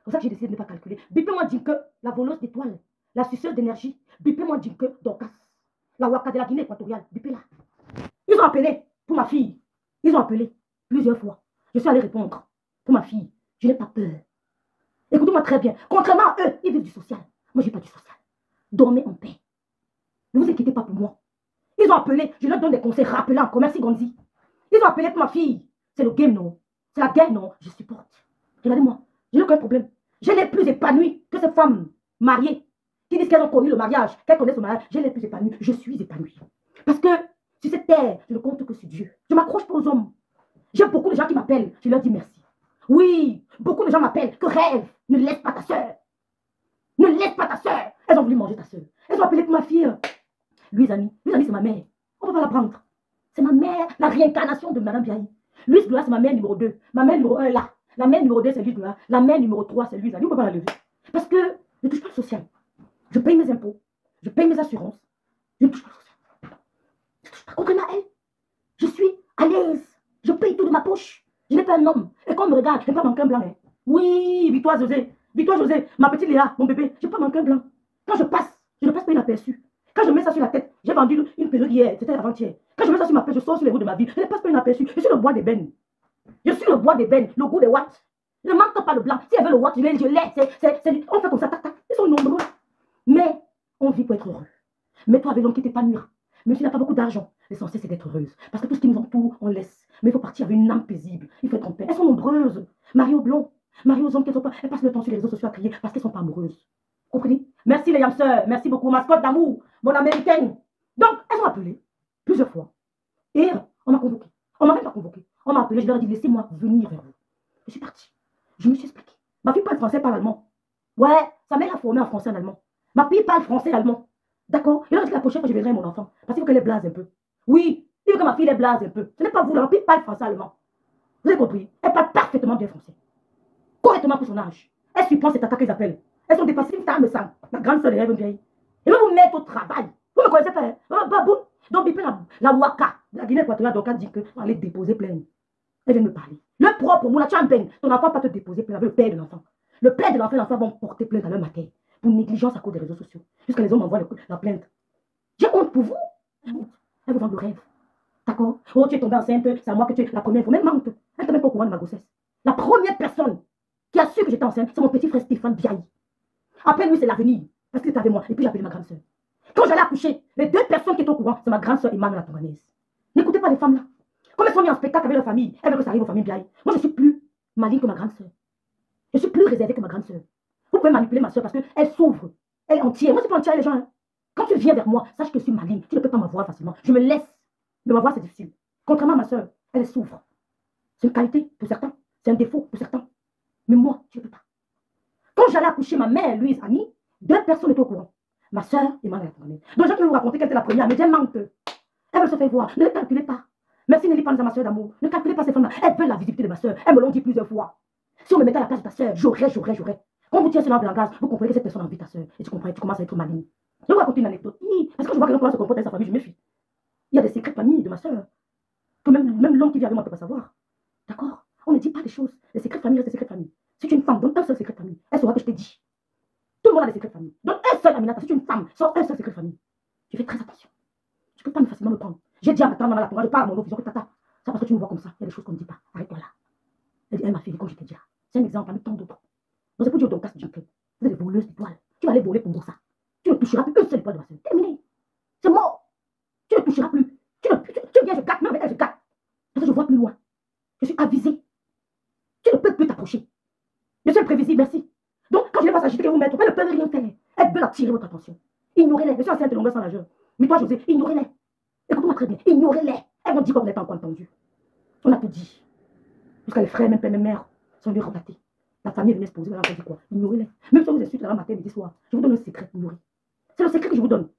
pour ça que j'ai décidé de ne pas calculer. Bipez-moi Dinke, la voleuse d'étoiles, la suceuse d'énergie. Bipez-moi Dinke, Dorcas, la Waka de la Guinée équatoriale. Bipez-la. Ils ont appelé pour ma fille. Ils ont appelé plusieurs fois. Je suis allée répondre pour ma fille. Je n'ai pas peur. Écoutez-moi très bien. Contrairement à eux, ils vivent du social. Moi, je n'ai pas du social. Dormez en paix. Ne vous inquiétez pas pour moi. Ils ont appelé. Je leur donne des conseils. Rappelez encore. Merci, Gonzi. Ils ont appelé pour ma fille. C'est le game, non? C'est la guerre, non? Je supporte. Regardez-moi. Je n'ai aucun problème. Je l'ai plus épanouie que ces femmes mariées qui disent qu'elles ont connu le mariage, qu'elles connaissent le mariage. Je l'ai plus épanouie. Je suis épanouie. Parce que sur cette terre, je ne compte que sur Dieu. Je m'accroche pas aux hommes. J'ai beaucoup de gens qui m'appellent. Je leur dis merci. Oui, beaucoup de gens m'appellent. Que rêve. Ne laisse pas ta soeur. Ne laisse pas ta soeur. Elles ont voulu manger ta soeur. Elles ont appelé pour ma fille. Louise Ami, c'est ma mère. On ne peut pas la prendre. C'est ma mère, la réincarnation de Madame Biaï. Louise Gloire, c'est ma mère numéro 2. Ma mère numéro 1 est là. La mère numéro 2, c'est Louise Gloire. La mère numéro 3, c'est Louise Ami. On ne peut pas la lever. Parce que je ne touche pas le social. Je paye mes impôts. Je paye mes assurances. Je ne touche pas le social. Je ne touche pas. Contrairement à elle, je suis à l'aise. Je paye tout de ma poche. Je n'ai pas un homme. Et quand on me regarde, je n'ai pas manqué un blanc. Hein. Oui, Victoire José. Victoire José, ma petite Léa, mon bébé, je n'ai pas manqué un blanc. Quand je passe, je ne passe pas inaperçu. Quand je mets ça sur la tête, j'ai vendu une perruque hier, c'était avant-hier. Quand je mets ça sur ma tête, je sors sur les routes de ma vie. Je ne passe pas inaperçu. Je suis le bois d'ébène. Je suis le bois d'ébène, le goût des watts. Je ne manque pas le blanc. Si elle veut le watt, je l'ai. On fait comme ça, tac, tac. Ils sont nombreux. Mais on vit pour être heureux. Mets-toi avec l'homme qui t'épanouira. Même s'il n'a pas beaucoup d'argent, l'essentiel c'est d'être heureuse. Parce que tout ce qui nous entoure, on laisse. Mais il faut partir avec une âme paisible. Il faut être en paix. Elles sont nombreuses. Marie aux blonds, Marie aux hommes qui ne sont pas. Elles passent le temps sur les réseaux sociaux à crier parce qu'elles ne sont pas amoureuses. Comprenez? Merci les yamseurs. Merci beaucoup. Mascotte d'amour. Mon américaine. Donc, elles ont appelé plusieurs fois. Et on m'a convoqué. On m'a même pas convoqué. On m'a appelé. Je leur ai dit laissez-moi venir vers vous. Je suis partie. Je me suis expliqué. Ma fille parle français, parle allemand. Ouais, sa mère a formé en français et en allemand. Ma fille parle français et allemand. D'accord? Et là, je dis la prochaine fois, je verrai mon enfant. Parce qu'il faut qu'elle blase un peu. Oui, il faut que ma fille les blase un peu. Ce n'est pas vous, ma fille parle français et allemand. Vous avez compris? Elle parle parfaitement bien français. Correctement pour son âge. Elle supprime cette attaque qu'ils appellent. Elles sont dépassées, une femme sang. La grande soeur de rêve vieille. Et va vous mettre au travail. Vous ne me connaissez pas, hein? Babou. Donc, la Waka, la Guinée équatoriale, donc, elle dit que va aller déposer plainte. Elle vient me parler. Le propre, mon tu as peine. Ton enfant va te déposer plainte avec le père de l'enfant. Le père de l'enfant et l'enfant vont porter plainte à leur matin pour négligence à cause des réseaux sociaux. Jusqu'à les hommes envoient la plainte. J'ai honte pour vous. Elle vous vend le rêve. D'accord? Oh, tu es tombée enceinte, c'est à moi que tu es la première. Il faut même mentir. Elle n'était même pas au courant de ma grossesse. La première personne qui a su que j'étais enceinte, c'est mon petit frère Stéphane Biaï. Après lui, c'est l'avenir. Parce qu'il était avec moi. Et puis j'ai appelé ma grande soeur. Quand j'allais accoucher, les deux personnes qui étaient au courant, c'est ma grande soeur Emmanuel la Touranaise. N'écoutez pas les femmes là. Comme elles sont mises en spectacle avec leur famille, elles veulent que ça arrive aux familles Biaï. Moi, je suis plus maligne que ma grande soeur. Je suis plus réservée que ma grande soeur. Vous pouvez manipuler ma soeur parce qu'elle s'ouvre. Elle est entière. Moi, je ne peux pas entière les gens. Hein. Quand tu viens vers moi, sache que je suis maligne. Tu ne peux pas m'avoir facilement. Je me laisse. Mais m'avoir, c'est difficile. Contrairement à ma soeur, elle s'ouvre. C'est une qualité pour certains. C'est un défaut pour certains. Mais moi, je ne peux pas. Quand j'allais accoucher ma mère, Louise, Annie, deux personnes étaient au courant. Ma soeur et ma mère. Donc, je vais vous raconter qu'elle était la première. Mais elle mente. Elle veut se faire voir. Ne les calculez pas. Merci Nelly Panza, ma soeur d'amour. Ne calculez pas ces femmes-là. Elles veulent la visibilité de ma soeur. Elles me l'ont dit plusieurs fois. Si on me mettait à la place de ta soeur, j'aurais. Quand vous tirez ce langue de langage, vous comprenez que cette personne a envie de ta soeur. Et tu comprends, tu commences à être maligne. Je vais vous raconter une anecdote. Parce que je vois que l'homme se comporte avec sa famille, je me méfie. Il y a des secrets de famille de ma soeur. Que même l'homme qui vit avec moi ne peut pas savoir. D'accord? On ne dit pas des choses. Les secrets de famille restent des secrets de famille. Si tu es une femme, donne un seul secret de famille. Elle saura que je t'ai dit. Tout le monde a des secrets de famille. Donne un seul, Aminata. Si tu es une femme, sors un seul secret de famille. Tu fais très attention. Tu ne peux pas facilement me prendre. J'ai dit à ma tante, je parle à mon vision que tata. C'est parce que tu me vois comme ça. Il y a des choses qu'on ne dit pas. Arrête-toi là. Elle dit, elle m'a fait comme je t'ai dit là. C'est un exemple parmi tant d'autres. Donc c'est pour dire au casse du cœur. Vous êtes des voleuses d'étoiles. Tu vas aller voler pour ça. Tu ne toucheras plus une seule étoile de ma soeur. Terminé. C'est mort. Tu ne toucheras plus. Tu viens, je gâte, même avec elle, je gâte. Parce que je vois plus loin. Je suis avisée. Tu ne peux plus t'approcher. Je suis imprévisible, merci. Donc, quand je vais pas s'agiter que vous mettre, elle ne peut rien faire. Elle veut attirer votre attention. Ignorez-les. Je suis enceinte de longueur sans nageur. Mais toi, José, ignorez-les. Écoute-moi très bien. Ignorez-les. Elles vont dire qu'on n'est pas encore entendu. On a tout dit. Jusqu'à les frères, même père, même mère, sont venus relater. La famille venait se poser, on a dit quoi? Ignorez-les. Même si vous insultez la matin, midi, soir, je vous donne un secret, ignorez. C'est le secret que je vous donne.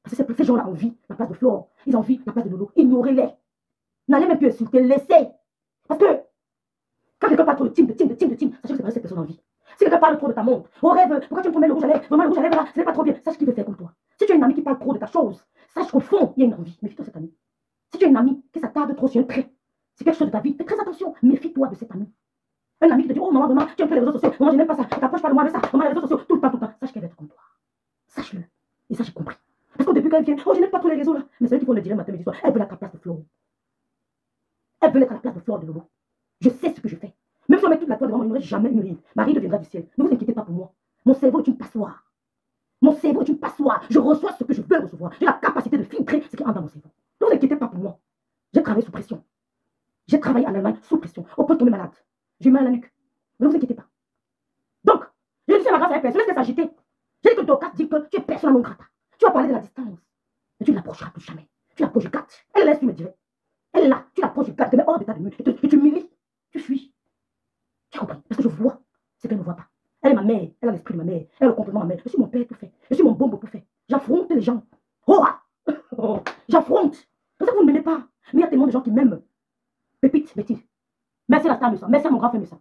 Parce que ces gens-là ont envie la place de Flore. Ils ont envie la place de Lolo. Ignorez-les. N'allez même plus insulter, laissez. Parce que quand quelqu'un parle trop de team, sachez que c'est pas cette personne en vie. Si quelqu'un parle trop de ta montre, au rêve, pourquoi tu me promets le rouge à lèvres, vraiment le rouge à lèvres là, ce n'est pas trop bien. Sache qu'il veut faire comme toi. Si tu as une amie qui parle trop de ta chose, sache qu'au fond, il y a une envie. Méfie-toi de cette amie. Si tu as une amie qui s'attarde trop sur un trait, c'est quelque chose de ta vie, fais très attention. Méfie-toi de cette amie. Un ami qui te dit, oh maman, tu aimes les réseaux sociaux, maman, je n'aime pas ça. pour moi avec ça, dans les réseaux sociaux, tout le temps, tout le temps. Sache qu'elle va être comme toi. Sache-le. Et ça, j'ai compris. Parce que depuis qu'elle vient, oh, je n'aime pas tous les réseaux là. Mais c'est eux qui font le dire matin, midi, soir. Elle veut être à la place de Flore. Elle veut être à la place de Flore de Lolo. Je sais ce que je fais. Même si on met toute la toile devant moi, il n'y aurait jamais une rive. Marie deviendra du ciel. Ne vous inquiétez pas pour moi. Mon cerveau est une passoire. Mon cerveau est une passoire. Je reçois ce que je veux recevoir. J'ai la capacité de filtrer ce qui entre dans mon cerveau. Ne vous inquiétez pas pour moi. J'ai travaillé sous pression. J'ai travaillé en Allemagne sous pression, au point de tomber malade. J'ai mal à la nuque. Ne vous inquiétez pas. Donc, je dis à ma grâce à personne, laisse s'agiter. J'ai dit que Dorcas dit que tu es personne non grata. Tu vas parler de la distance. Mais tu ne l'approcheras plus jamais. Tu l'approches, je gâte. Elle laisse, tu me dirais. Elle est là, tu l'approches, je gâte. Tu te mets hors d'état de mur. Et tu m'humilies. Tu fuis. Tu as compris? Parce que je vois ce qu'elle ne voit pas. Elle est ma mère. Elle a l'esprit de ma mère. Elle a le comportement de ma mère. Je suis mon père tout fait. Je suis mon bon tout fait. J'affronte les gens. Oh, oh, j'affronte. C'est pour ça que vous ne m'aimez pas. Mais il y a tellement de gens qui m'aiment. Pépite, bêtise. Merci à la star Messa. Merci à mon grand frère Messa.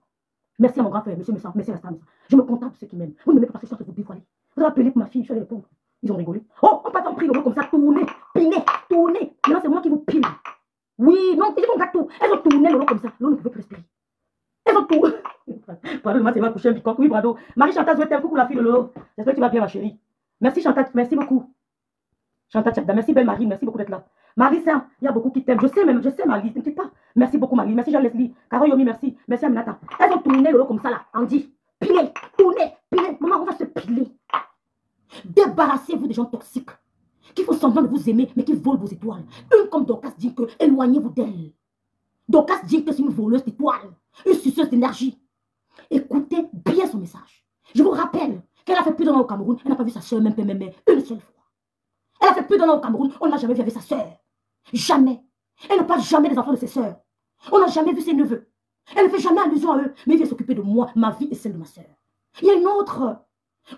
Merci à mon grand frère, monsieur Messa. Merci à la star Messa. Je me contente de ceux qui m'aiment. Vous ne m'aimez pas parce que je suis en train de vous dévoiler. Vous avez appelé pour ma fille, je suis allée répondre. Ils ont rigolé. Oh, on passe en prix comme ça, tourner, piner, tourner. Maintenant, c'est moi qui vous pile. Oui, non, ils ont gâteau. Elles ont tourné l'eau comme ça. L'eau ne pouvait plus respirer. Elles ont tourné. Pardon, moi, c'est ma coucher un bicoque. Oui, bravo. Marie Chantal, je vais coucou la fille de l'eau. J'espère que tu vas bien, ma chérie. Merci Chantal, merci beaucoup. Chantal Tchakda, merci belle Marie, merci beaucoup d'être là. Marie, il y a beaucoup qui t'aiment. Je sais même, je sais Marie, ne t'inquiète pas. Merci beaucoup Marie, merci Jean-Leslie. Caro Yomi, merci. Merci Aminata. Elles ont tourné le lot comme ça là, Andy. Piler, tourner, piler. Maman, on va se piler. Débarrassez-vous des gens toxiques qui font semblant de vous aimer, mais qui volent vos étoiles. Une comme Dorcas dit que éloignez-vous d'elle. Dorcas dit que c'est une voleuse d'étoiles, une suceuse d'énergie. Écoutez bien son message. Je vous rappelle qu'elle a fait plus d'un an au Cameroun, elle n'a pas vu sa soeur, même une seule fois. Elle a fait plus d'un an au Cameroun, on ne l'a jamais vu avec sa soeur. Jamais. Elle ne parle jamais des enfants de ses soeurs. On n'a jamais vu ses neveux. Elle ne fait jamais allusion à eux, mais elle vient s'occuper de moi, ma vie et celle de ma soeur. Il y a une autre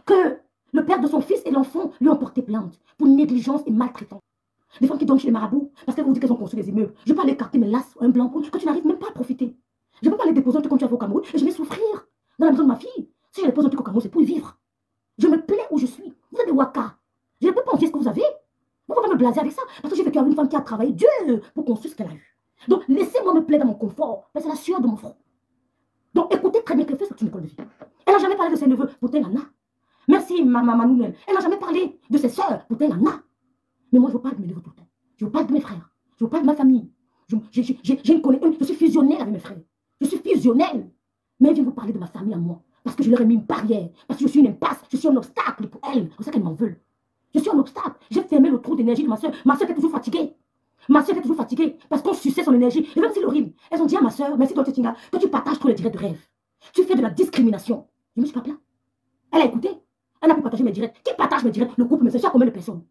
que le père de son fils et l'enfant lui ont porté plainte pour négligence et maltraitance. Les femmes qui dorment chez les marabouts parce qu'elles vous disent qu'elles ont construit des immeubles. Je peux aller écarter mes lasses ou un blanc que tu n'arrives même pas à profiter. Je ne peux pas les déposer un truc comme tu as fait au Cameroun et je vais souffrir dans la maison de ma fille. Si je les pose un truc au Cameroun, c'est pour y vivre. Je me plais où je suis. Vous êtes des Waka. Je ne peux pas envier ce que vous avez. Vous pouvez me blaser avec ça. Parce que j'ai vécu avec une femme qui a travaillé Dieu pour construire ce qu'elle a eu. Donc, laissez-moi me plaire dans mon confort. C'est la sueur de mon front. Donc, écoutez très bien qu'elle fait cette école de vie. Elle n'a jamais parlé de ses neveux. Pourtant, elle en a. Merci, ma nouvelle. Elle n'a jamais parlé de ses soeurs. Pourtant, elle en a. Mais moi, je ne veux pas de mes neveux tout le temps. Je ne veux pas de mes frères. Je ne veux pas de ma famille. Je suis fusionnelle avec mes frères. Je suis fusionnelle. Mais elle vient vous parler de ma famille à moi. Parce que je leur ai mis une barrière. Parce que je suis une impasse. Je suis un obstacle pour elle. C'est pour ça qu'elle m'en veulent. Je suis un obstacle. J'ai fermé le trou d'énergie de ma soeur. Ma soeur est toujours fatiguée. Ma soeur est toujours fatiguée parce qu'on suçait son énergie. Et même si l'horrible, elles ont dit à ma soeur, merci toi Tinga, que tu partages trop les directs de rêve. Tu fais de la discrimination. Je me suis pas plaint. Elle a écouté. Elle a pu partager mes directs. Qui partage mes directs? Le couple me sait à combien de personnes?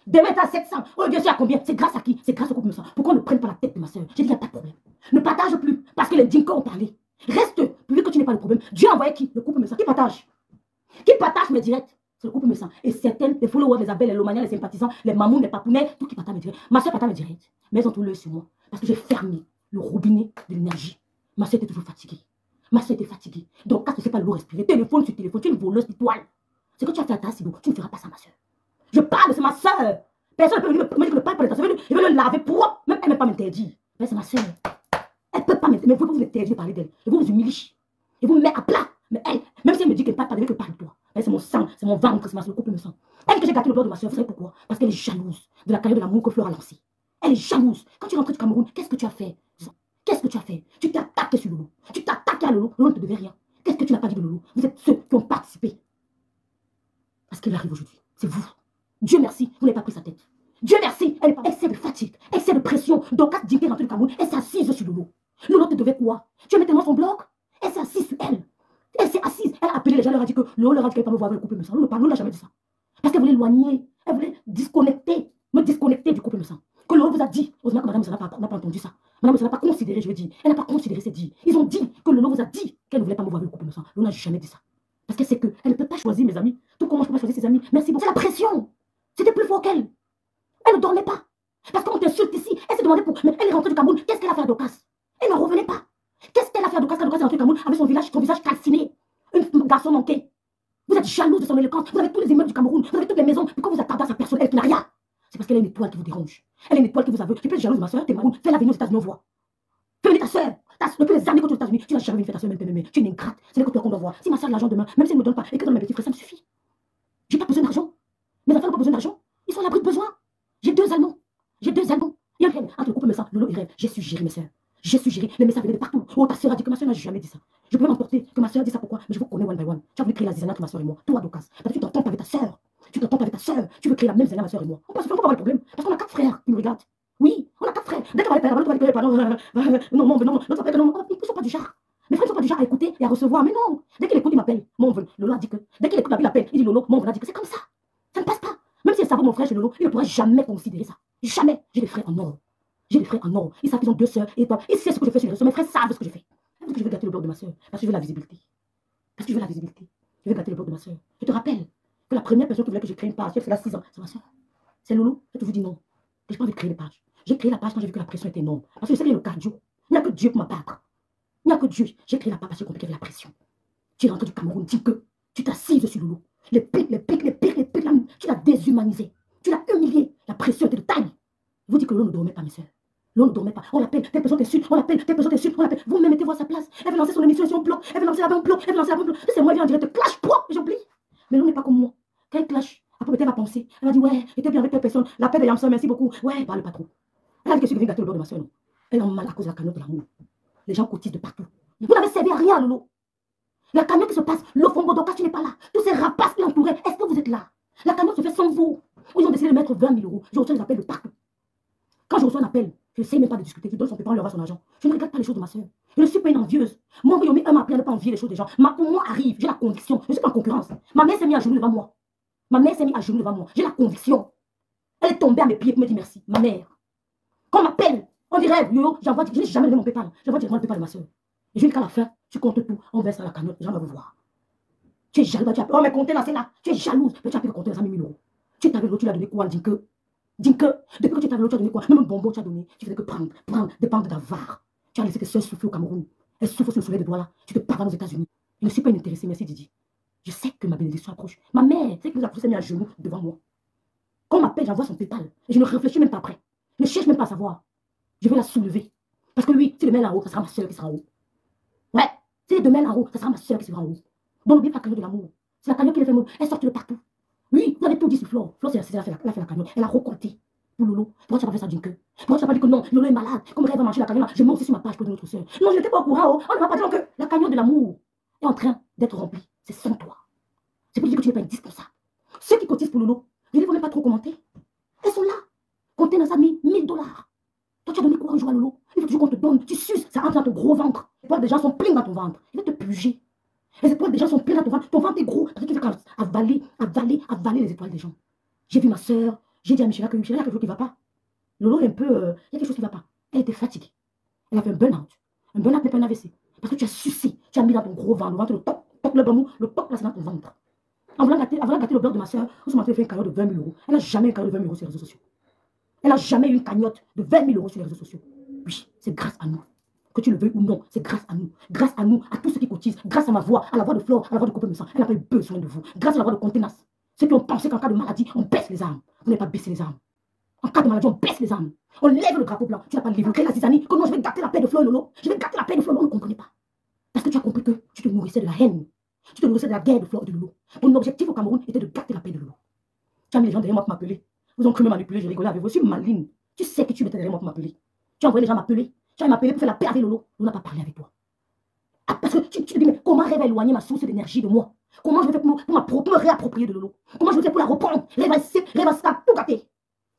Demain, t'as 700. Oh, Dieu sait à combien? C'est grâce à qui? C'est grâce au couple me sent. Pourquoi on ne prenne pas la tête de ma soeur? J'ai dit, il n'y a pas de problème. Ne partage plus parce que les Dinka ont parlé. Reste, vu que tu n'es pas le problème. Dieu a envoyé qui? Le couple me sent. Qui partage? Qui partage mes directs? C'est le couple me sent. Et certaines, les followers, les abels, les lomaniens, les sympathisants, les mamous, les papounets, tout qui partage mes directs. Ma soeur partage mes directs. Mais elles ont tout l'œil sur moi. Parce que j'ai fermé le robinet de l'énergie. Ma soeur était toujours fatiguée. Ma soeur était fatiguée. Donc, quand tu ne sais pas l'eau respirer, téléphone sur téléphone, tu es une voleuse d'étoiles. Ce que tu as fait à ta Sibo, tu ne feras pas ça, ma soeur. Je parle, c'est ma soeur. Personne ne peut me dire que je ne parle pas de ta soeur. Il veut le laver propre. Même elle ne peut pas m'interdire. Mais c'est ma soeur. Elle ne peut pas m'interdire. Mais vous m'interdire de parler d'elle. Et vous vous humiliez. Et vous me mettez à plat. Mais elle, même si elle me dit qu'elle ne parle pas d'elle, que parle de toi. C'est mon sang, c'est mon ventre, c'est le couple me sent. Elle que j'ai gâté le bord de ma soeur, vous savez pourquoi? Parce qu'elle est jalouse de la carrière de l'amour que Fleur a lancée. Elle est jalouse. Quand tu es rentré du Cameroun, qu'est-ce que tu as fait? Qu'est-ce que tu as fait? Tu t'es attaqué sur Lolo. Tu t'es attaqué à Lolo. Lolo ne te devait rien. Qu'est-ce que tu n'as pas dit de Lolo? Vous êtes ceux qui ont participé. Parce qu'elle arrive aujourd'hui. C'est vous. Dieu merci, vous n'avez pas pris sa tête. Dieu merci, elle est pas excès de fatigue, excès de pression. Donc, quand Dinké est rentré du Cameroun, elle s'est assise sur Lolo. Lolo te devait quoi? Tu as mis tellement son bloc. Elle s'est assise sur elle. Elle s'est assise. Elle a appelé les gens, elle leur a dit que Lolo leur a dit qu'elle ne pouvait pas me voir avec le couple me sent. Lolo n'a jamais dit ça. Parce qu'elle voulait éloigner. Elle voulait disconnecter. Me disconnecter du couple me sent. Que Lolo vous a dit. Heureusement que madame n'a pas entendu ça. Madame n'a pas considéré, je veux dire. Elle n'a pas considéré ses dits. Ils ont dit que Lolo vous a dit qu'elle ne voulait pas me voir avec le couple me sent. Lolo n'a jamais dit ça. Parce qu'elle sait qu'elle ne peut pas choisir mes amis. Tout comme moi, je ne peux pas choisir ses amis. Merci beaucoup. C'est la pression. C'était plus fort qu'elle. Elle ne dormait pas. Parce qu'on t'insulte ici. Elle s'est demandé pour. Mais elle est rentrée du Cameroun. Qu'est-ce qu'elle a fait à Dorcas? Elle ne revenait pas. Qu'est-ce qu'elle a fait à Dorcas quand Dorcas est rentrée du Cameroun avec son visage calciné? Un garçon manqué. Vous êtes jalouse de son éloquence. Vous avez tous les immeubles du Cameroun. Vous avez toutes les maisons. Pourquoi vous attardez à sa personne? Elle qui n'a rien. C'est parce qu'elle a une étoile qui vous dérange. Elle a une étoile qui vous aveugle. Tu peux être jalouse de ma soeur. T'es maroune. Fais la venue aux États-Unis, on voit. Fais venir ta soeur. Depuis les années que tu es aux États-Unis, tu n'as jamais vu faire ta soeur même t'aimer. Tu es une ingrate. C'est que toi qu'on doit voir. Si ma soeur a l'argent demain, même si elle ne me donne pas et que dans mes petits frères, ça me suffit. J'ai pas besoin d'argent. Mes enfants n'ont pas besoin d'argent. Ils sont à l'abri de besoin. J'ai 2 Allemands. J'ai 2 Allemands. Il y a rien entre le couple me sent. Lolo, il rêve. J'ai su gérer mes soeurs. J'ai su gérer. Les messages venaient de partout. Oh, ta soeur a dit que ma soeur n'a jamais dit ça. Je peux m'emporter que ma soeur dit ça pourquoi. Mais je vous connais one by one. Tu as voulu créer la zizanie entre ma soeur et moi. Toi, Docas. Parce que tu t'entends avec ta soeur. Tu t'entends avec ta soeur. Tu veux créer la même zizanie, ma soeur et moi. On peut pas avoir le problème. Parce qu'on a 4 frères qui nous regardent. Oui, on a 4 frères. Dès qu'on va aller pardon, non, l'autre appelle, non, ils ne sont pas du genre. Mes frères ne sont pas du genre à écouter et à recevoir. Mais non. Dès qu'il écoute, il m'appelle. Mon Lolo a dit que. Dès qu'il écoute, il appelle. Il dit Lolo, mon a dit que c'est comme ça. Ça ne passe pas. Même si elle savait mon frère chez Lolo, il ne pourrait jamais considérer ça. Jamais. J'ai des frères en or. J'ai des frères en or. Ils savent qu'ils ont 2 sœurs. Et toi, ils savent ce que je fais sur les réseaux. Mes frères savent ce que je fais. Parce que je veux gâter le blog de ma soeur. Parce que je veux la visibilité. Parce que je veux la visibilité. Je veux gâter le blog de ma soeur. Je te rappelle que la première personne qui voulait que je crée une page, c'est là 6 ans. C'est ma soeur. C'est Lolo. J'ai toujours dit non. Je n'ai pas envie de créer des pages. J'ai créé la page quand j'ai vu que la pression était énorme. Parce que je sais qu'il y a le cardio. Il n'y a que Dieu pour m'abattre. Il n'y a que Dieu. J'ai créé la page parce que j'ai compris qu'il y avait la pression. Tu es rentré du Cameroun, dis que tu t'assises sur Lolo. Les pics, tu l'as déshumanisé. Tu l'as humilié. La pression était de taille. Vous dites que Lolo ne dormait pas, mes soeurs. Lolo ne dormait pas. On l'appelle, telle personne t'insulte, on l'appelle, telle personne t'insulte, on l'appelle. Vous-même mettez-vous à sa place. Elle veut lancer son émission et son bloc. Elle veut lancer la bombe bloc. Elle veut lancer la bombe bloc. C'est moi, elle vient en direct, clash, pro, j'oublie. Mais Lolo n'est pas comme moi. Quand elle clash, après peut-être elle va penser. Elle va dire, ouais, j'étais bien avec telle personne. La paix de Yamsa, merci beaucoup. Ouais, parle pas trop. Elle a dit que je suis gâter le bloc de ma soeur, non. Elle a mal à cause de la cagnotte de l'amour. Les gens cotisent de partout. Vous n'avez servi à rien, Lolo. La cagnotte qui se passe, le Fongo Docas, tu n'es pas là. Tous ces rapaces qui l'entouraient, est-ce que vous êtes là? La cagnotte se fait sans vous. Ils ont décidé de mettre 20 000 €. Je reçois des appels de partout. Quand je reçois un appel, je ne sais même pas de discuter. Je donne son pépin, on leur va son argent. Je ne regarde pas les choses de ma soeur. Je ne suis pas une envieuse. Moi, elle m'a appris à ne pas envier les choses des gens. Moi arrive, j'ai la conviction. Je ne suis pas en concurrence. Ma mère s'est mise à genoux devant moi. Ma mère s'est mise à genoux devant moi. J'ai la conviction. Elle est tombée à mes pieds pour me dire merci. Ma mère. Quand on m'appelle, on dirait, yo, j'envoie, je n'ai jamais donné mon pépin. J'envoie directement le pépin de ma soeur. Et je dis qu'à la fin, tu comptes tout. On verse dans la cagnotte. Les gens vont vous voir. Tu es jaloux. Tu as... Oh, mais comptez là, c'est là. Tu es jalouse. Mais tu as pu compter 100 000 €. Tu es avec l'autre, tu l'as donné quoi, Dinke? Dinke, depuis que tu es avec l'autre, tu as donné quoi? Même un bonbon, tu as donné. Tu faisais que prendre, dépendre d'avare. Tu as laissé tes soeurs souffler au Cameroun. Elles souffrent sur le soleil de doigts là. Tu te pars aux États-Unis. Je ne suis pas intéressée, merci Didi. Je sais que ma bénédiction approche. Ma mère, c'est que nous a tous mis à genoux devant moi. Quand on m'appelle, j'envoie son pétale. Et je ne réfléchis même pas après. Je ne cherche même pas à savoir. Je vais la soulever. Parce que oui, si demain là-haut, ça sera ma soeur qui sera en haut. Ouais, si demain là-haut, ça sera ma soeur qui sera en haut. Donc n'oubliez pas la cagnotte de l'amour. C'est la cagnotte qui les fait mot. Elle sort de partout. Oui, vous avez tout dit sur Flore. Flore, elle a fait la cagnotte. Elle a recompté pour Lolo. Pourquoi tu n'as pas fait ça d'une queue? Pourquoi tu n'as pas dit que non, Lolo est malade? Comme rêve va manger la cagnotte, je monte aussi sur ma page pour notre soeur. Non, je n'étais pas au courant. Oh. On ne m'a pas dit que la cagnotte de l'amour est en train d'être remplie. C'est sans toi. C'est pour dire que tu n'es pas indispensable. Ceux qui cotisent pour Lolo, je ne les vois même pas trop commenter. Elles sont là. Comptez dans sa mis 1 000 $. Toi, tu as donné quoi un jour à Lolo? Il faut toujours qu'on te donne. Tu suces, ça entre dans ton gros ventre. Les poils des gens sont pleins dans ton ventre. Il va te puger. Les étoiles des gens sont pleines dans ton ventre. Ton ventre est gros. Parce que tu fais avaler les étoiles des gens. J'ai vu ma soeur. J'ai dit à Michel que Michel, il y a quelque chose qui ne va pas. Lolo est un peu. Il y a quelque chose qui ne va pas. Elle était fatiguée. Elle a fait un burn-out. Un burn-out n'est pas un AVC. Parce que tu as sucé. Tu as mis dans ton gros ventre. Le ventre, le top, le bambou. Le top, là, c'est dans ton ventre. En voulant gâter le bloc de ma soeur, on se m'a fait une cagnotte de 20 000 €. Elle n'a jamais une cagnotte de 20 000 € sur les réseaux sociaux. Elle n'a jamais eu une cagnotte de 20 000 € sur les réseaux sociaux. Oui, c'est grâce à nous. Que tu le veuilles ou non, c'est grâce à nous. Grâce à nous, à tous ceux qui cotisent. Grâce à ma voix, à la voix de Flore, à la voix de Coupe de Sang. Elle n'a pas eu besoin de vous. Grâce à la voix de Contenas. Ceux qui ont pensé qu'en cas de maladie, on baisse les armes. Vous n'avez pas baissé les armes. En cas de maladie, on baisse les armes. On lève le drapeau blanc. Tu n'as pas levé la zizanie. Que non, je vais gâter la paix de Flore Lolo. Je vais gâter la paix de Flore Lolo. On ne comprenait pas. Parce que tu as compris que tu te nourrissais de la haine. Tu te nourrissais de la guerre de Flore et de Lolo. Ton objectif au Cameroun était de gâter la paix de Lolo. Tu as mis les gens derrière moi pour m'appeler. Vous ont cru me manipuler, je rigolais avec vous. Je suis maligne. Tu sais que tu étais derrière moi pour m'appeler. Tu as envoyé les gens m'appeler. Tu as m'appelé pour faire la paix avec Lolo. Lolo n'a pas parlé avec toi. Ah, parce que tu te dis, mais comment rêve éloigner ma source d'énergie de moi? Comment je vais faire pour me réapproprier de Lolo? Comment je vais faire pour la reprendre? Rêve à tout gâter.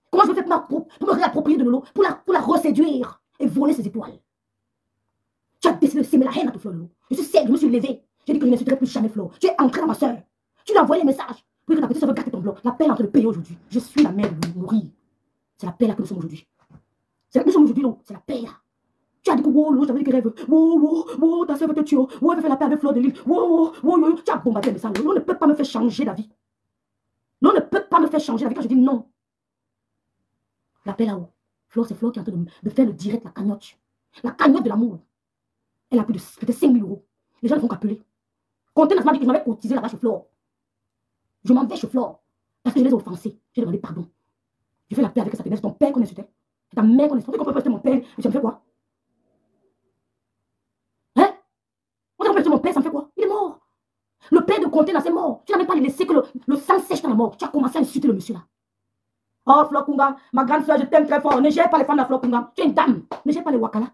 Comment je vais faire pour me réapproprier de Lolo? Pour la reséduire et voler ses étoiles. Tu as décidé de s'aimer la haine à ton Flore Lolo. Je suis sérieux, je me suis levée. J'ai dit que je n'insulterai plus jamais Flore. Tu es entré dans ma soeur. Tu lui as envoyé les messages. Pour que ta petite soeur veut gâter ton bloc. La paix est en train de payer aujourd'hui. Je suis la mère de nourrir. C'est la paix là que nous sommes aujourd'hui. C'est la que nous sommes aujourd'hui, c'est la paix là. Tu as dit que wow, j'avais dit que rêve. Wow, ta soeur veut te tuer. Wow, elle veut faire la paix avec Flore de Lille. Wow, tu as bombardé ça. L'on ne peut pas me faire changer d'avis. L'on ne peut pas me faire changer d'avis quand je dis non. La paix là-haut. Flore, c'est Flore qui est en train de faire le direct, la cagnotte. La cagnotte de l'amour. Elle a plus de peut-être 5 000 €. Les gens ne font qu'appeler. Contenas m'a dit que je m'avais cotisé là-bas chez Flore. Je m'en vais chez Flore. Parce que je les ai offensés. J'ai demandé pardon. Je fais la paix avec sa ténèbres. Ton père qu'on insultait. Ta mère qu'on insultait. Qu'on peut rester mon père. Mais tu me fais quoi? père, ça me fait quoi? Il est mort. Le père de Conténas est mort. Tu n'as même pas laissé que le sang sèche dans la mort. Tu as commencé à insulter le monsieur là. Oh, Fleur Kungam, ma grande soeur, je t'aime très fort. Ne gère pas les femmes de Fleur Kungam. Tu es une dame. Ne gère pas les Wakala.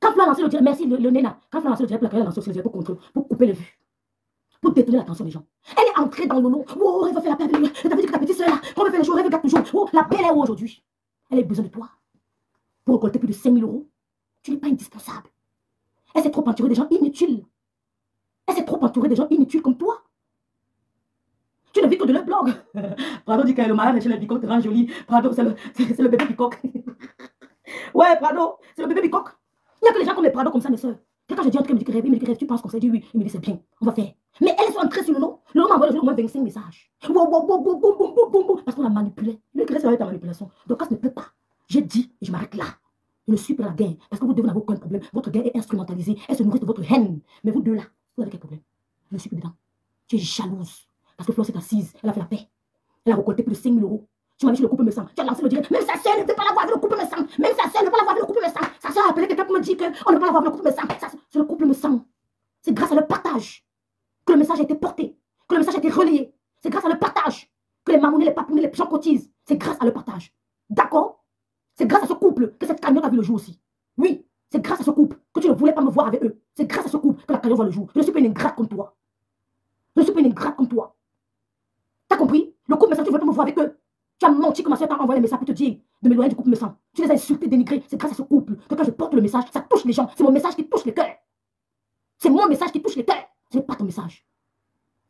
Quand Fleur a lancé le direct, merci le Nena. Quand Fleur a lancé le direct, la carrière a lancé le direct pour couper les vues. Pour détourner l'attention des gens. Elle est entrée dans le lot. Oh, elle va faire la paix avec lui. Elle t'a dit que ta petite soeur là, on va faire les choses, elle regarde toujours. Oh, la belle est où aujourd'hui? Elle a besoin de toi. Pour récolter plus de 5 000 €. Tu n'es pas indispensable. Elle s'est trop entourée des gens inutiles. Elle s'est trop entourée des gens inutiles comme toi. Tu ne vis que de leur blog. Prado dit que le mariage chez les bicoques te rend jolie. Prado, c'est le bébé bicoque. Ouais, Prado, c'est le bébé bicoque. Il n'y a que les gens comme les Prado comme ça, mes soeurs. Quand je dis un truc, il me dit que rêve, il me dit que rêve, tu penses qu'on s'est dit oui. Il me dit c'est bien, on va faire. Mais elles sont entrées sur le nom. Le nom m'a envoyé le jour au moins 25 messages. Parce qu'on l'a manipulé. Le reste avec ta manipulation. Donc, ça ne peut pas. J'ai dit, et je m'arrête là. Je ne suis pas la guerre. Parce que vous devez n'avoir aucun problème. Votre guerre est instrumentalisée. Elle se nourrit de votre haine. Mais vous deux là, vous avez quel problème? Je ne suis plus dedans. Tu es jalouse. Parce que Fleur s'est assise. Elle a fait la paix. Elle a récolté plus de 5 000 €. Tu m'as dit que le couple me sent. Tu as lancé le direct. Même sa soeur ne veut pas l'avoir avec le couple me sent. Même sa soeur ne veut pas l'avoir avec le couple me sent. Sa soeur a appelé quelqu'un pour me dire qu'on ne veut pas l'avoir avec le couple me sent. C'est le couple me sent. C'est grâce à le partage que le message a été porté. Que le message a été relayé. C'est grâce à le partage que les mamounés, les papounés, les gens cotisent. C'est grâce à le partage. D'accord? C'est grâce à ce couple que cette cagnotte a vu le jour aussi. Oui, c'est grâce à ce couple que tu ne voulais pas me voir avec eux. C'est grâce à ce couple que la cagnotte voit le jour. Je ne suis pas une ingrate comme toi. Je ne suis pas une ingrate comme toi. T'as compris? Le couple me sent, tu ne veux pas me voir avec eux. Tu as menti que ma soeur t'a envoyé les messages pour te dire de m'éloigner du couple me sent. Tu les as insultés, dénigrés. C'est grâce à ce couple que quand je porte le message, ça touche les gens. C'est mon message qui touche les cœurs. C'est mon message qui touche les cœurs. Ce n'est pas ton message.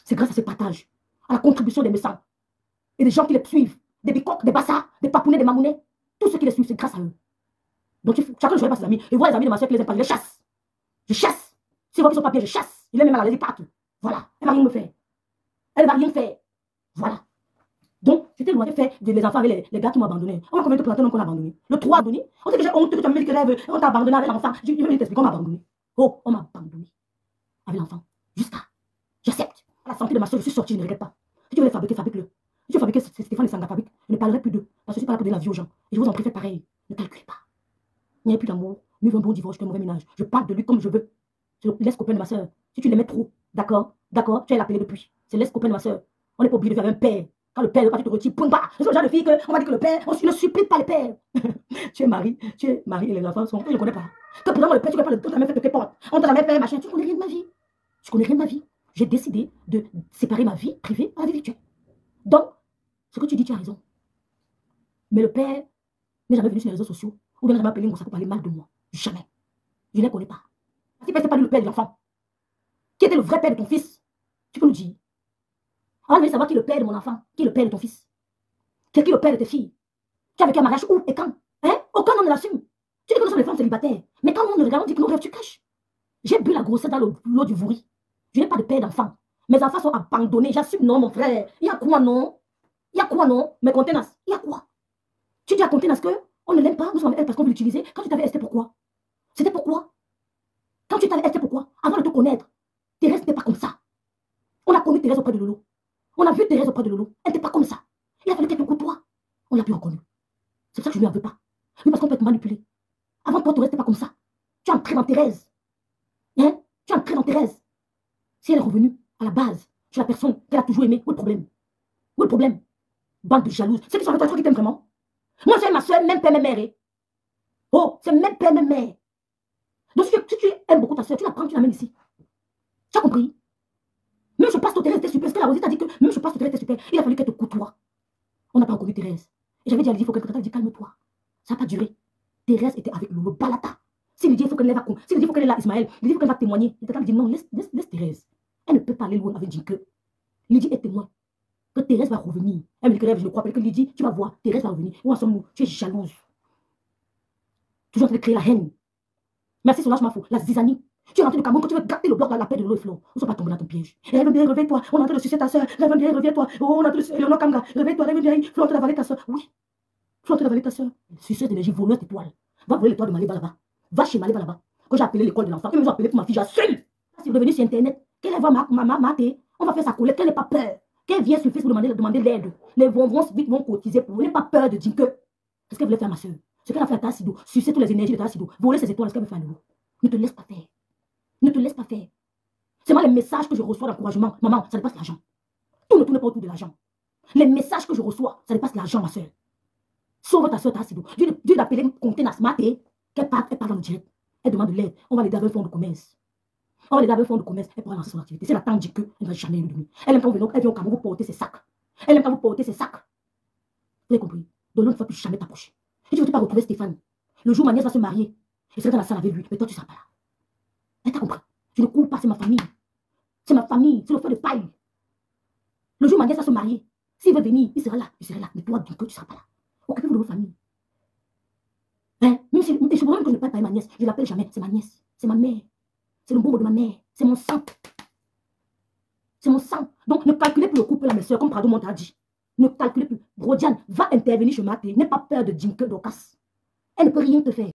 C'est grâce à ce partage, à la contribution des messants et des gens qui les suivent, des bicoques, des bassards, des papounets, des mamounets. Tous ceux qui les suivent, c'est grâce à eux. Donc chacun ne choisit pas ses amis. Je vois les amis de ma soeur qui les aiment pas, je les chasse. Je chasse. Si vous voient qu'ils sont pas bien, je chasse. Il est même à la laisser partout. Voilà. Elle ne va rien me faire. Elle ne va rien faire. Voilà. Donc, j'étais loin de faire les enfants avec les gars qui m'ont abandonné. On m'a combien de plantations qu'on a abandonné? Le 3 abandonné. On sait que j'ai honte que tu as mis que rêve. On t'a abandonné avec l'enfant. Je vais t'expliquer, on m'a abandonné. Oh, on m'a abandonné avec l'enfant. Jusqu'à. J'accepte. À la santé de ma soeur, je suis sortie, je ne regrette pas. Si tu veux les fabriquer, fabrique-le. Si tu veux fabriquer Stéphane et Sanga fabrique, je ne parlerai plus d'eux. Parce que je ne suis pas là pour donner la vie aux gens. Et je vous en prie, faites pareil. Ne calculez pas. Il n'y a plus d'amour. Mieux vaut un bon divorce qu'un mauvais ménage. Je parle de lui comme je veux. C'est l'ex-copain de ma soeur. Si tu l'aimais trop, d'accord, d'accord, tu es l'appelé depuis. C'est l'ex-copain de ma soeur. On n'est pas obligé de faire un père. Quand le père veut pas, tu te retires, point pas. C'est le genre de fille qu'on va dire que le père, on ne supplie pas le père. Tu es mari et les enfants sont. Je ne connais pas. Que pour moi, le père, tu ne connais pas, on t'a jamais fait de tes portes. On t'a jamais fait machin. Tu ne connais rien de ma vie. Je connais rien de ma vie. J'ai décidé de séparer ma vie privée à la vie virtuelle. Donc, ce que tu dis, tu as raison. Mais le père n'est jamais venu sur les réseaux sociaux ou bien n'a jamais appelé pour parler mal de moi. Jamais. Je ne les connais pas. Si tu n'es pas le père de l'enfant, qui était le vrai père de ton fils, tu peux nous dire. On veut savoir qui est le père de mon enfant, qui est le père de ton fils, qui est le père de tes filles. Tu as vécu un mariage où et quand? Hein? Aucun homme ne l'assume. Tu dis que nous sommes des femmes célibataires. Mais quand nous regardons, on dit que nos rêves, tu caches. J'ai bu la grossesse dans l'eau du vouri. Je n'ai pas de père d'enfant. Mes enfants sont abandonnés. J'assume, non, mon frère. Il y a quoi, non? Il y a quoi, non? Mais Conténas, il y a quoi? Tu dis à Conténas qu'on ne l'aime pas, nous sommes avec elle parce qu'on veut l'utiliser. Quand tu t'avais ST, pourquoi? C'était pourquoi? Quand tu t'avais ST, pourquoi? Avant de te connaître, Thérèse n'était pas comme ça. On a connu Thérèse auprès de Lolo. On a vu Thérèse auprès de Lolo. Elle n'était pas comme ça. Il a fallu qu'elle te côtoie. On l'a plus reconnue. C'est pour ça que je ne lui en veux pas. Oui, parce qu'on peut être manipulé. Avant toi, Thérèse n'était pas comme ça. Tu es entré dans Thérèse. Hein? Tu es entré dans Thérèse. Si elle est revenue à la base, sur la personne qu'elle a toujours aimée, où est le problème? Où est le problème? Bande de jalouses. Ceux qui sont avec toi, qui t'aiment vraiment. Moi, j'ai ma soeur, même père, même mère. Oh, c'est même père, même mère. Donc, si tu aimes beaucoup ta soeur, tu la prends, tu l'amènes ici. Tu as compris? Même je passe au Thérèse, c'était super. Ce que la Rosette a dit que même je passe au Thérèse, c'était super. Il a fallu qu'elle te côtoie. On n'a pas reconnu Thérèse. Et j'avais dit à Lydie, il faut qu'elle te dise, calme-toi. Ça n'a pas duré. Thérèse était avec Lolo Balata. Si Lydie, il faut qu'elle va si Lydie, il faut qu'elle est là, Ismaël. Lydie, il faut qu'elle va témoigner. Il était dit, non, laisse Thérèse. Elle ne peut pas aller loin avec Jinke. Lydie est témoin. Que Thérèse va revenir. Elle me dit que rêve, je ne crois pas. Que Lydie, tu vas voir, Thérèse va revenir. Où en sommes-nous? Tu es jalouse. Toujours en train de créer la haine. Merci, Solange Mafou, la zizanie. Tu es rentré de Cameroun, quand tu veux gâter le bloc dans la paix de l'eau et flot. On ne sont pas tombés dans ton piège. Rêve bien, réveille-toi. On est en train de sucer ta soeur. Rêve bien, reviens-toi. Oh, on est en train de sucer Léonore Kanga. Réveille-toi, rêve bien. Flot en train d'avaler ta soeur. Oui. Flot en train d'avaler ta soeur. Suceuse d'énergie, voleuse d'étoiles. Va voler les toits de Maléva là-bas. Va chez Maléva là-bas. Quand j'ai appelé l'école de l'enfant, ils m'ont appelé pour ma fille, j'assume. Si vous revenez sur Internet, qu'elle voit ma thé, on va faire sa collecte, qu'elle n'ait pas peur. Qu'elle vienne sur Facebook demander l'aide. Les vont vite vont cotiser pour vous. N'ayez pas peur de dire que. C'est ce qu'elle voulait faire ma soeur. Ce qu'elle a fait à Tassido, sucer toutes les énergies de Tassido, voler ses étoiles, ce qu'elle veut faire à nouveau. Ne te laisse pas faire. Ne te laisse pas faire. C'est moi les messages que je reçois d'encouragement. Maman, ça dépasse l'argent. Tout ne tourne pas autour de l'argent. Les messages que je reçois, ça dépasse l'argent, ma soeur. Sauve ta soeur Tassido. Dieu d'appelé compter Nasma et qu'elle part dans le direct. Elle demande de l'aide. On va l'aider avec un fonds de commerce. On va l'aider avec un fonds de commerce. Elle pourra lancer son activité. C'est la tante dit que elle ne va jamais le donner. Elle aime quand elle vient au Cameroun vous porter ses sacs. Elle aime quand vous portez ses sacs. Vous avez compris? Donc, l'autre ne va plus jamais t'approcher. Et tu ne veux pas retrouver Stéphane. Le jour où ma nièce va se marier, je serai dans la salle avec lui. Mais toi, tu ne seras pas là. Elle t'a compris? Je ne cours pas, c'est ma famille. C'est ma famille. C'est le feu de paille. Le jour où ma nièce va se marier, s'il veut venir, il sera là. Je serai là. Mais toi, du coup, tu ne seras pas là. Occupez-vous de vos familles. Hein? Même si je vois même que je ne parle pas de ma nièce, je ne l'appelle jamais. C'est ma nièce. C'est ma mère. C'est le bonbon de ma mère. C'est mon sang. C'est mon sang. Donc, ne calculez plus le couple là, mes soeurs, comme Prado Monte a dit. Ne calculez plus. Brodiane va intervenir chez Maté. N'aie pas peur de Dinke Dorcas. Elle ne peut rien te faire.